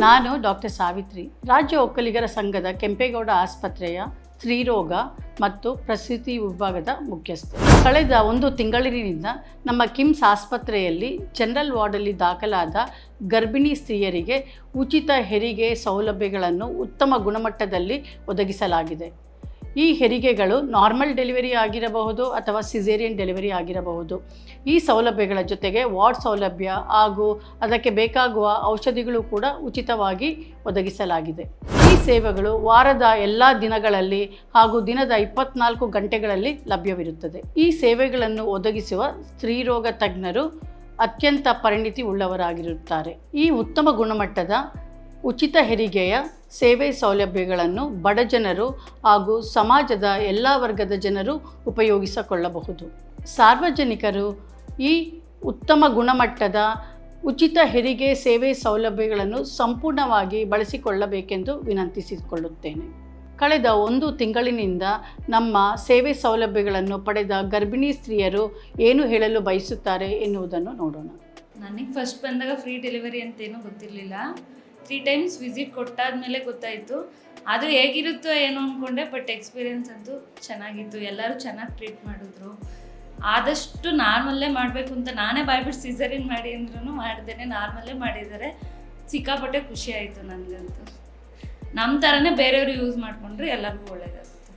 ನಾನು ಡಾಕ್ಟರ್ ಸಾವಿತ್ರಿ, ರಾಜ್ಯ ಒಕ್ಕಲಿಗರ ಸಂಘದ ಕೆಂಪೇಗೌಡ ಆಸ್ಪತ್ರೆಯ ಸ್ತ್ರೀರೋಗ ಮತ್ತು ಪ್ರಸೂತಿ ವಿಭಾಗದ ಮುಖ್ಯಸ್ಥೆ. ಕಳೆದ 1 ತಿಂಗಳಿನಿಂದ ನಮ್ಮ ಕಿಮ್ಸ್ ಆಸ್ಪತ್ರೆಯಲ್ಲಿ ಜನರಲ್ ವಾರ್ಡಲ್ಲಿ ದಾಖಲಾದ ಗರ್ಭಿಣಿ ಸ್ತ್ರೀಯರಿಗೆ ಉಚಿತ ಹೆರಿಗೆ ಸೌಲಭ್ಯಗಳನ್ನು ಉತ್ತಮ ಗುಣಮಟ್ಟದಲ್ಲಿ ಒದಗಿಸಲಾಗಿದೆ. ಈ ಹೆರಿಗೆಗಳು ನಾರ್ಮಲ್ ಡೆಲಿವರಿ ಆಗಿರಬಹುದು ಅಥವಾ ಸಿಸೇರಿಯನ್ ಡೆಲಿವರಿ ಆಗಿರಬಹುದು. ಈ ಸೌಲಭ್ಯಗಳ ಜೊತೆಗೆ ವಾರ್ಡ್ ಸೌಲಭ್ಯ ಹಾಗೂ ಅದಕ್ಕೆ ಬೇಕಾಗುವ ಔಷಧಿಗಳು ಕೂಡ ಉಚಿತವಾಗಿ ಒದಗಿಸಲಾಗಿದೆ. ಈ ಸೇವೆಗಳು ವಾರದ ಎಲ್ಲ ದಿನಗಳಲ್ಲಿ ಹಾಗೂ ದಿನದ 24 ಗಂಟೆಗಳಲ್ಲಿ ಲಭ್ಯವಿರುತ್ತದೆ. ಈ ಸೇವೆಗಳನ್ನು ಒದಗಿಸುವ ಸ್ತ್ರೀರೋಗ ತಜ್ಞರು ಅತ್ಯಂತ ಪರಿಣಿತಿ ಉಳ್ಳವರಾಗಿರುತ್ತಾರೆ. ಈ ಉತ್ತಮ ಗುಣಮಟ್ಟದ ಉಚಿತ ಹೆರಿಗೆಯ ಸೇವೆ ಸೌಲಭ್ಯಗಳನ್ನು ಬಡಜನರು ಹಾಗೂ ಸಮಾಜದ ಎಲ್ಲ ವರ್ಗದ ಜನರು ಉಪಯೋಗಿಸಿಕೊಳ್ಳಬಹುದು. ಸಾರ್ವಜನಿಕರು ಈ ಉತ್ತಮ ಗುಣಮಟ್ಟದ ಉಚಿತ ಹೆರಿಗೆ ಸೇವೆ ಸೌಲಭ್ಯಗಳನ್ನು ಸಂಪೂರ್ಣವಾಗಿ ಬಳಸಿಕೊಳ್ಳಬೇಕೆಂದು ವಿನಂತಿಸಿಕೊಳ್ಳುತ್ತೇನೆ. ಕಳೆದ 1 ತಿಂಗಳಿನಿಂದ ನಮ್ಮ ಸೇವೆ ಸೌಲಭ್ಯಗಳನ್ನು ಪಡೆದ ಗರ್ಭಿಣಿ ಸ್ತ್ರೀಯರು ಏನು ಹೇಳಲು ಬಯಸುತ್ತಾರೆ ಎನ್ನುವುದನ್ನು ನೋಡೋಣ. ನನಗೆ ಫಸ್ಟ್ ಬಂದಾಗ ಫ್ರೀ ಡೆಲಿವರಿ ಅಂತೇನೂ ಗೊತ್ತಿರಲಿಲ್ಲ. 3 ಟೈಮ್ಸ್ ವಿಸಿಟ್ ಕೊಟ್ಟಾದ್ಮೇಲೆ ಗೊತ್ತಾಯಿತು. ಅದು ಹೇಗಿರುತ್ತೋ ಏನೋ ಅಂದ್ಕೊಂಡೆ, ಬಟ್ ಎಕ್ಸ್ಪೀರಿಯೆನ್ಸ್ ಅಂತೂ ಚೆನ್ನಾಗಿತ್ತು. ಎಲ್ಲರೂ ಚೆನ್ನಾಗಿ ಟ್ರೀಟ್ ಮಾಡಿದ್ರು. ಆದಷ್ಟು ನಾರ್ಮಲ್ಲೇ ಮಾಡಬೇಕು ಅಂತ ನಾನೇ ಬಾಯ್ಬಿಟ್ಟು ಸಿಸೇರಿಯನ್ ಮಾಡಿ ಅಂದ್ರೂ ಮಾಡ್ದೇನೆ ನಾರ್ಮಲ್ಲೇ ಮಾಡಿದ್ದಾರೆ. ಸಿಕ್ಕಾಪಟ್ಟೆ ಖುಷಿ ಆಯಿತು ನನಗಂತೂ. ನಮ್ಮ ಥರನೇ ಬೇರೆಯವರು ಯೂಸ್ ಮಾಡಿಕೊಂಡ್ರೆ ಎಲ್ಲರಿಗೂ ಒಳ್ಳೆಯದಾಗುತ್ತೆ.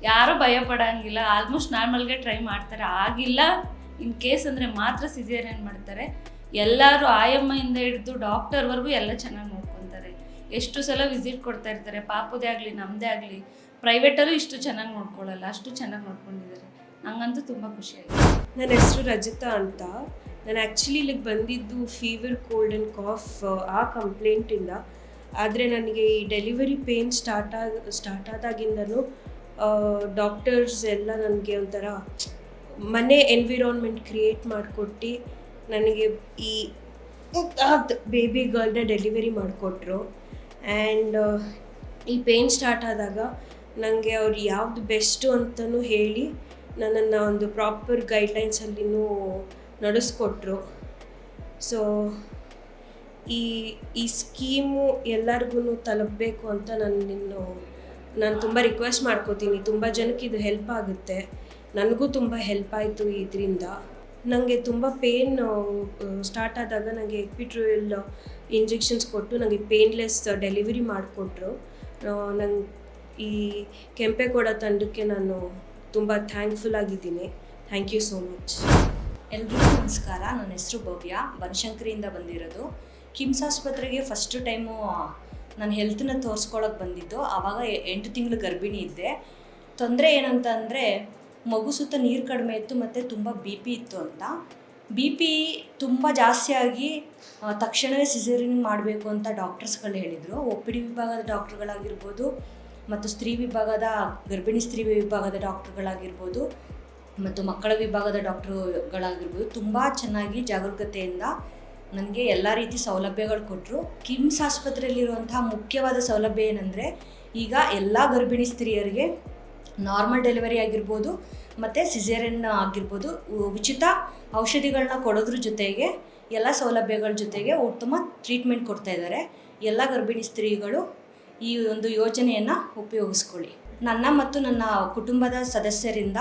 ಯಾರೂ ಭಯ ಪಡೋಂಗಿಲ್ಲ. ಆಲ್ಮೋಸ್ಟ್ ನಾರ್ಮಲ್ಗೆ ಟ್ರೈ ಮಾಡ್ತಾರೆ. ಆಗಿಲ್ಲ ಇನ್ ಕೇಸ್ ಅಂದರೆ ಮಾತ್ರ ಸಿಸೇರಿಯನ್ ಮಾಡ್ತಾರೆ. ಎಲ್ಲರೂ ಆಯಮ್ಮಯಿಂದ ಹಿಡಿದು ಡಾಕ್ಟರ್ವರೆಗೂ ಎಲ್ಲ ಚೆನ್ನಾಗಿ ನೋಡ್ಕೊತಾರೆ. ಎಷ್ಟು ಸಲ ವಿಸಿಟ್ ಕೊಡ್ತಾ ಇರ್ತಾರೆ. ಪಾಪುದೇ ಆಗಲಿ ನಮ್ಮದೇ ಆಗಲಿ ಪ್ರೈವೇಟಲ್ಲೂ ಇಷ್ಟು ಚೆನ್ನಾಗಿ ನೋಡ್ಕೊಳ್ಳಲ್ಲ, ಅಷ್ಟು ಚೆನ್ನಾಗಿ ನೋಡ್ಕೊಂಡಿದ್ದಾರೆ. ನಂಗಂತೂ ತುಂಬ ಖುಷಿಯಾಗಿದೆ. ನನ್ನ ಹೆಸರು ರಜಿತಾ ಅಂತ. ನಾನು ಆ್ಯಕ್ಚುಲಿ ಇಲ್ಲಿಗೆ ಬಂದಿದ್ದು ಫೀವರ್, ಕೋಲ್ಡ್ ಆ್ಯಂಡ್ ಕಾಫ್ ಆ ಕಂಪ್ಲೇಂಟಿಂದ. ಆದರೆ ನನಗೆ ಈ ಡೆಲಿವರಿ ಪೇನ್ ಸ್ಟಾರ್ಟ್ ಆದಾಗಿಂದನೂ ಡಾಕ್ಟರ್ಸ್ ಎಲ್ಲ ನನಗೆ ಒಂಥರ ಮನೆ ಎನ್ವಿರಾನ್ಮೆಂಟ್ ಕ್ರಿಯೇಟ್ ಮಾಡಿಕೊಟ್ಟು ನನಗೆ ಈ ಬೇಬಿ ಗರ್ಲ್ನ ಡೆಲಿವರಿ ಮಾಡಿಕೊಟ್ರು. ಆ್ಯಂಡ್ ಈ ಪೇನ್ ಸ್ಟಾರ್ಟ್ ಆದಾಗ ನನಗೆ ಅವ್ರು ಯಾವುದು ಬೆಸ್ಟು ಅಂತಲೂ ಹೇಳಿ ನನ್ನನ್ನು ಒಂದು ಪ್ರಾಪರ್ ಗೈಡ್ಲೈನ್ಸಲ್ಲಿನೂ ನಡೆಸ್ಕೊಟ್ರು. ಸೊ ಈ ಸ್ಕೀಮು ಎಲ್ಲರಿಗೂ ತಲುಪಬೇಕು ಅಂತ ನಾನು ತುಂಬ ರಿಕ್ವೆಸ್ಟ್ ಮಾಡ್ಕೋತೀನಿ. ತುಂಬ ಜನಕ್ಕೆ ಇದು ಹೆಲ್ಪ್ ಆಗುತ್ತೆ. ನನಗೂ ತುಂಬ ಹೆಲ್ಪ್ ಆಯಿತು ಇದರಿಂದ. ನನಗೆ ತುಂಬ ಪೇನ್ ಸ್ಟಾರ್ಟ್ ಆದಾಗ ನನಗೆ ಎಪಿಡ್ಯೂರಲ್ ಇಂಜೆಕ್ಷನ್ಸ್ ಕೊಟ್ಟು ನನಗೆ ಪೇನ್ಲೆಸ್ ಡೆಲಿವರಿ ಮಾಡಿಕೊಟ್ರು. ನಂಗೆ ಈ ಕೆಂಪೇಗೌಡ ತಂಡಕ್ಕೆ ನಾನು ತುಂಬ ಥ್ಯಾಂಕ್ಫುಲ್ ಆಗಿದ್ದೀನಿ. Thank you so much. ಎಲ್ರಿಗೂ ನಮಸ್ಕಾರ. ನನ್ನ ಹೆಸರು ಭವ್ಯ, ಬನಶಂಕರಿಯಿಂದ ಬಂದಿರೋದು. ಕಿಮ್ಸ್ ಆಸ್ಪತ್ರೆಗೆ ಫಸ್ಟ್ ಟೈಮು ನಾನು ಹೆಲ್ತನ್ನ ತೋರಿಸ್ಕೊಳಕ್ಕೆ ಬಂದಿದ್ದು. ಆವಾಗ 8 ತಿಂಗಳು ಗರ್ಭಿಣಿ ಇದ್ದೆ. ತೊಂದರೆ ಏನಂತ ಅಂದರೆ ಮಗು ಸುತ್ತ ನೀರು ಕಡಿಮೆ ಇತ್ತು ಮತ್ತು ತುಂಬ BP ಇತ್ತು ಅಂತ. BP ತುಂಬ ಜಾಸ್ತಿಯಾಗಿ ತಕ್ಷಣವೇ ಸಿಸೇರಿಯನ್ ಮಾಡಬೇಕು ಅಂತ ಡಾಕ್ಟರ್ಸ್ಗಳು ಹೇಳಿದರು. OPD ವಿಭಾಗದ ಡಾಕ್ಟ್ರುಗಳಾಗಿರ್ಬೋದು ಮತ್ತು ಸ್ತ್ರೀ ವಿಭಾಗದ ಗರ್ಭಿಣಿ ಸ್ತ್ರೀ ವಿಭಾಗದ ಡಾಕ್ಟ್ರುಗಳಾಗಿರ್ಬೋದು ಮತ್ತು ಮಕ್ಕಳ ವಿಭಾಗದ ಡಾಕ್ಟ್ರುಗಳಾಗಿರ್ಬೋದು ತುಂಬ ಚೆನ್ನಾಗಿ ಜಾಗರೂಕತೆಯಿಂದ ನನಗೆ ಎಲ್ಲ ರೀತಿ ಸೌಲಭ್ಯಗಳು ಕೊಟ್ಟರು. ಕಿಮ್ಸ್ ಆಸ್ಪತ್ರೆಯಲ್ಲಿರುವಂತಹ ಮುಖ್ಯವಾದ ಸೌಲಭ್ಯ ಏನಂದರೆ ಈಗ ಎಲ್ಲ ಗರ್ಭಿಣಿ ಸ್ತ್ರೀಯರಿಗೆ ನಾರ್ಮಲ್ ಡೆಲಿವರಿ ಆಗಿರ್ಬೋದು ಮತ್ತು ಸಿಸೇರಿಯನ್ ಆಗಿರ್ಬೋದು ಉಚಿತ ಔಷಧಿಗಳನ್ನ ಕೊಡೋದ್ರ ಜೊತೆಗೆ ಎಲ್ಲ ಸೌಲಭ್ಯಗಳ ಜೊತೆಗೆ ಉತ್ತಮ ಟ್ರೀಟ್ಮೆಂಟ್ ಕೊಡ್ತಾ ಇದ್ದಾರೆ. ಎಲ್ಲ ಗರ್ಭಿಣಿ ಸ್ತ್ರೀಗಳು ಈ ಒಂದು ಯೋಜನೆಯನ್ನು ಉಪಯೋಗಿಸ್ಕೊಳ್ಳಿ. ನನ್ನ ಮತ್ತು ನನ್ನ ಕುಟುಂಬದ ಸದಸ್ಯರಿಂದ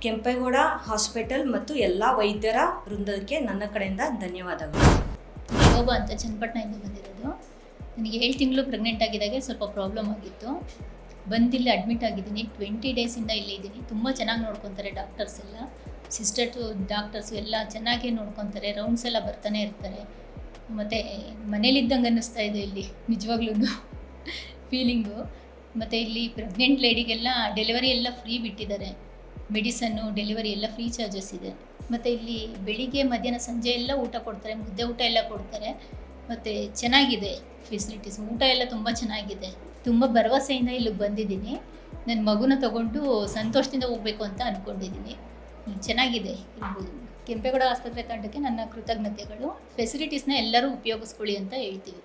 ಕೆಂಪೇಗೌಡ ಹಾಸ್ಪಿಟಲ್ ಮತ್ತು ಎಲ್ಲ ವೈದ್ಯರ ವೃಂದಕ್ಕೆ ನನ್ನ ಕಡೆಯಿಂದ ಧನ್ಯವಾದಗಳು. ಶೋಭಾ ಅಂತ ಚನ್ನಪಟ್ಟಣದಿಂದ ಬಂದಿರೋದು. ನನಗೆ 7 ತಿಂಗಳು ಪ್ರೆಗ್ನೆಂಟ್ ಆಗಿದ್ದಾಗೆ ಸ್ವಲ್ಪ ಪ್ರಾಬ್ಲಮ್ ಆಗಿತ್ತು. ಬಂದಿಲ್ಲಿ ಅಡ್ಮಿಟ್ ಆಗಿದ್ದೀನಿ. 20 ಡೇಸಿಂದ ಇಲ್ಲೇ ಇದ್ದೀನಿ. ತುಂಬ ಚೆನ್ನಾಗಿ ನೋಡ್ಕೊತಾರೆ ಡಾಕ್ಟರ್ಸ್ ಎಲ್ಲ. ಸಿಸ್ಟರ್ಸು ಡಾಕ್ಟರ್ಸು ಎಲ್ಲ ಚೆನ್ನಾಗೇ ನೋಡ್ಕೊತಾರೆ. ರೌಂಡ್ಸ್ ಎಲ್ಲ ಬರ್ತಾನೆ ಇರ್ತಾರೆ. ಮತ್ತು ಮನೇಲಿದ್ದಂಗೆ ಅನ್ನಿಸ್ತಾ ಇದೆ ಇಲ್ಲಿ ನಿಜವಾಗ್ಲೂ ಫೀಲಿಂಗು. ಮತ್ತು ಇಲ್ಲಿ ಪ್ರೆಗ್ನೆಂಟ್ ಲೇಡಿಗೆಲ್ಲ ಡೆಲಿವರಿ ಎಲ್ಲ ಫ್ರೀ ಬಿಟ್ಟಿದ್ದಾರೆ. ಮೆಡಿಸನ್ನು ಡೆಲಿವರಿ ಎಲ್ಲ ಫ್ರೀ ಚಾರ್ಜಸ್ ಇದೆ. ಮತ್ತು ಇಲ್ಲಿ ಬೆಳಿಗ್ಗೆ ಮಧ್ಯಾಹ್ನ ಸಂಜೆ ಎಲ್ಲ ಊಟ ಕೊಡ್ತಾರೆ. ಮುದ್ದೆ ಊಟ ಎಲ್ಲ ಕೊಡ್ತಾರೆ. ಮತ್ತು ಚೆನ್ನಾಗಿದೆ ಫೆಸಿಲಿಟೀಸ್. ಊಟ ಎಲ್ಲ ತುಂಬ ಚೆನ್ನಾಗಿದೆ. ತುಂಬ ಭರವಸೆಯಿಂದ ಇಲ್ಲಿಗೆ ಬಂದಿದ್ದೀನಿ. ನನ್ನ ಮಗುನ ತೊಗೊಂಡು ಸಂತೋಷದಿಂದ ಹೋಗಬೇಕು ಅಂತ ಅಂದ್ಕೊಂಡಿದ್ದೀನಿ. ಚೆನ್ನಾಗಿದೆ ಇರ್ಬೋದು. ಕೆಂಪೇಗೌಡ ಆಸ್ಪತ್ರೆ ತಂಡಕ್ಕೆ ನನ್ನ ಕೃತಜ್ಞತೆಗಳು. ಫೆಸಿಲಿಟೀಸ್ನ ಎಲ್ಲರೂ ಉಪಯೋಗಿಸ್ಕೊಳ್ಳಿ ಅಂತ ಹೇಳ್ತೀವಿ.